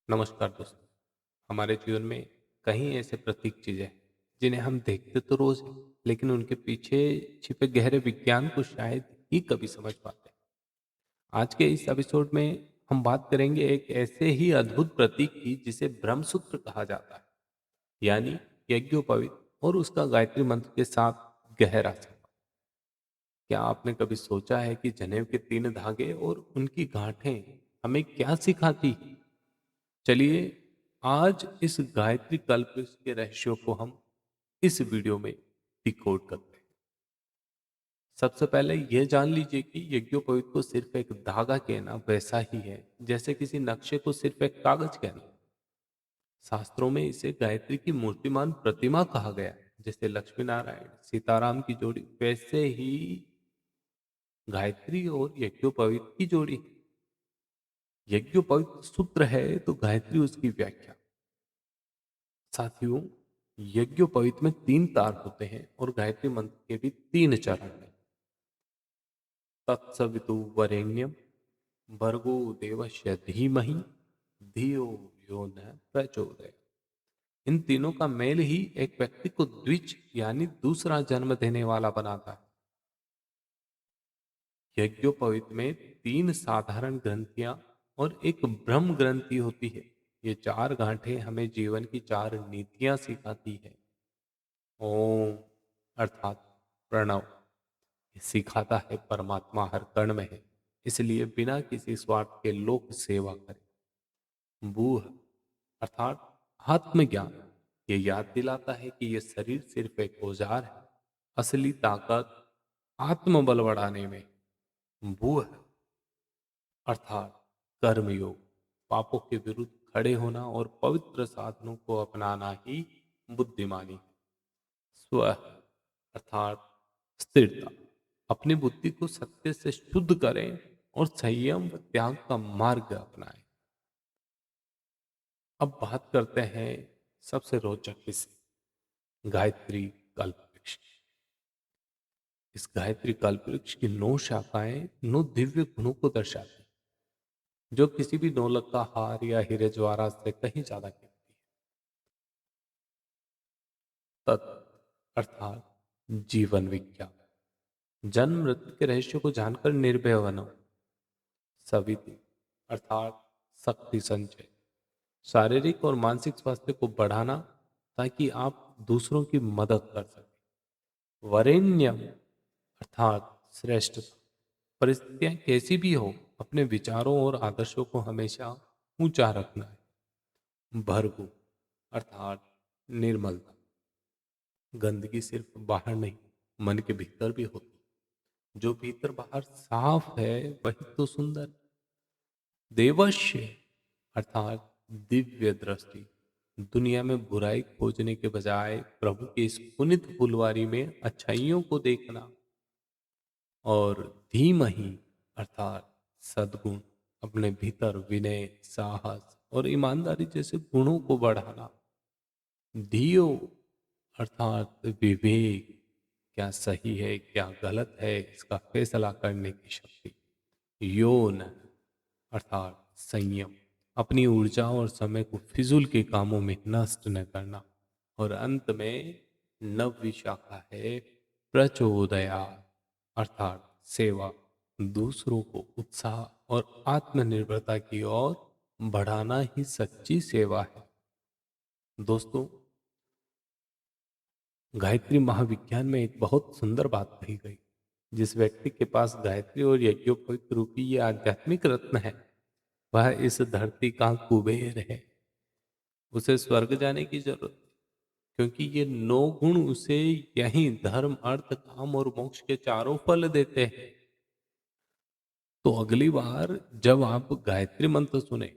नमस्कार दोस्तों। हमारे जीवन में कई ऐसे प्रतीक चीजें हैं जिन्हें हम देखते तो रोज हैं, लेकिन उनके पीछे छिपे गहरे विज्ञान को शायद ही कभी समझ पाते। आज के इस एपिसोड में हम बात करेंगे एक ऐसे ही अद्भुत प्रतीक की जिसे ब्रह्मसूत्र कहा जाता है, यानी यज्ञोपवीत और उसका गायत्री मंत्र के साथ गहरा संबंध। क्या आपने कभी सोचा है कि जनेऊ के 3 धागे और उनकी गांठें हमें क्या सिखाती? चलिए आज इस गायत्री कल्प के रहस्यों को हम इस वीडियो में डिकोड करते हैं। सबसे पहले यह जान लीजिए कि यज्ञोपवीत को सिर्फ एक धागा कहना वैसा ही है जैसे किसी नक्शे को सिर्फ एक कागज कहना। शास्त्रों में इसे गायत्री की मूर्तिमान प्रतिमा कहा गया है, जैसे लक्ष्मी नारायण सीताराम की जोड़ी, वैसे ही गायत्री और यज्ञोपवीत की जोड़ी। यज्ञोपवीत सूत्र है तो गायत्री उसकी व्याख्या। साथियों, यज्ञोपवीत में 3 तार होते हैं और गायत्री मंत्र के भी 3 चरण हैं। तत्सवितुर्वरेण्यम भर्गो देवस्य धीमहि धियो यो न प्रचोदयात्। इन तीनों का मेल ही एक व्यक्ति को द्विज यानी दूसरा जन्म देने वाला बनाता है। यज्ञोपवीत में 3 साधारण ग्रंथियां और एक ब्रह्म ग्रंथि होती है। ये 4 गांठें हमें जीवन की 4 नीतियां सिखाती है। ओम अर्थात प्रणव, ये सिखाता है परमात्मा हर कण में है, इसलिए बिना किसी स्वार्थ के लोक सेवा करें। बूह अर्थात आत्मज्ञान, ये याद दिलाता है कि ये शरीर सिर्फ एक औजार है, असली ताकत आत्मबल बढ़ाने में। बूह अर्थात कर्मयोग, पापों के विरुद्ध खड़े होना और पवित्र साधनों को अपनाना ही बुद्धिमानी है। स्व अर्थात स्थिरता, अपनी बुद्धि को सत्य से शुद्ध करें और संयम व त्याग का मार्ग अपनाएं। अब बात करते हैं सबसे रोचक विषय, गायत्री कल्पवृक्ष की। इस गायत्री कल्पवृक्ष की 9 शाखाएं 9 दिव्य गुणों को दर्शाती हैं, जो किसी भी नौलख का हार या हीरे जवाहरात से कहीं ज्यादा कीमती है। तत् अर्थात जीवन विज्ञान, जन्म मृत्यु के रहस्य को जानकर निर्भय बनो। सविति अर्थात शक्ति संचय, शारीरिक और मानसिक स्वास्थ्य को बढ़ाना ताकि आप दूसरों की मदद कर सकें। वरेण्यम अर्थात श्रेष्ठता, परिस्थितियां कैसी भी हो अपने विचारों और आदर्शों को हमेशा ऊंचा रखना है। भर्गु अर्थात निर्मलता, गंदगी सिर्फ बाहर नहीं, मन के भीतर भी होती है। जो भीतर बाहर साफ है वही तो सुंदर। देवश्य अर्थात दिव्य दृष्टि, दुनिया में बुराई खोजने के बजाय प्रभु की इस पुनित फुलवारी में अच्छाइयों को देखना। और धीमहि अर्थात सद्गुण, अपने भीतर विनय साहस और ईमानदारी जैसे गुणों को बढ़ाना। धियो अर्थात विवेक, क्या सही है क्या गलत है इसका फैसला करने की शक्ति। योन अर्थात संयम, अपनी ऊर्जा और समय को फिजूल के कामों में नष्ट न करना। और अंत में नव शाखा है प्रचोदया अर्थात सेवा, दूसरों को उत्साह और आत्मनिर्भरता की ओर बढ़ाना ही सच्ची सेवा है। दोस्तों, गायत्री महाविज्ञान में एक बहुत सुंदर बात कही गई। जिस व्यक्ति के पास गायत्री और यज्ञोपवीत रूपी ये आध्यात्मिक रत्न है, वह इस धरती का कुबेर है। उसे स्वर्ग जाने की जरूरत नहीं, क्योंकि ये 9 गुण उसे यही धर्म अर्थ काम और मोक्ष के चारों फल देते हैं। तो अगली बार जब आप गायत्री मंत्र सुने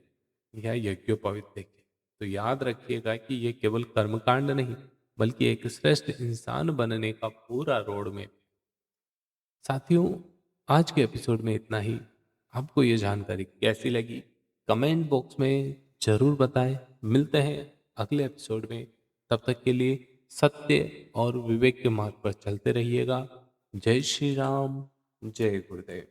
या यज्ञोपवीत देखें, तो याद रखिएगा कि ये केवल कर्मकांड नहीं, बल्कि एक श्रेष्ठ इंसान बनने का पूरा रोड मैप। साथियों, आज के एपिसोड में इतना ही। आपको ये जानकारी कैसी लगी कमेंट बॉक्स में जरूर बताएं। मिलते हैं अगले एपिसोड में, तब तक के लिए सत्य और विवेक के मार्ग पर चलते रहिएगा। जय श्री राम, जय गुरुदेव।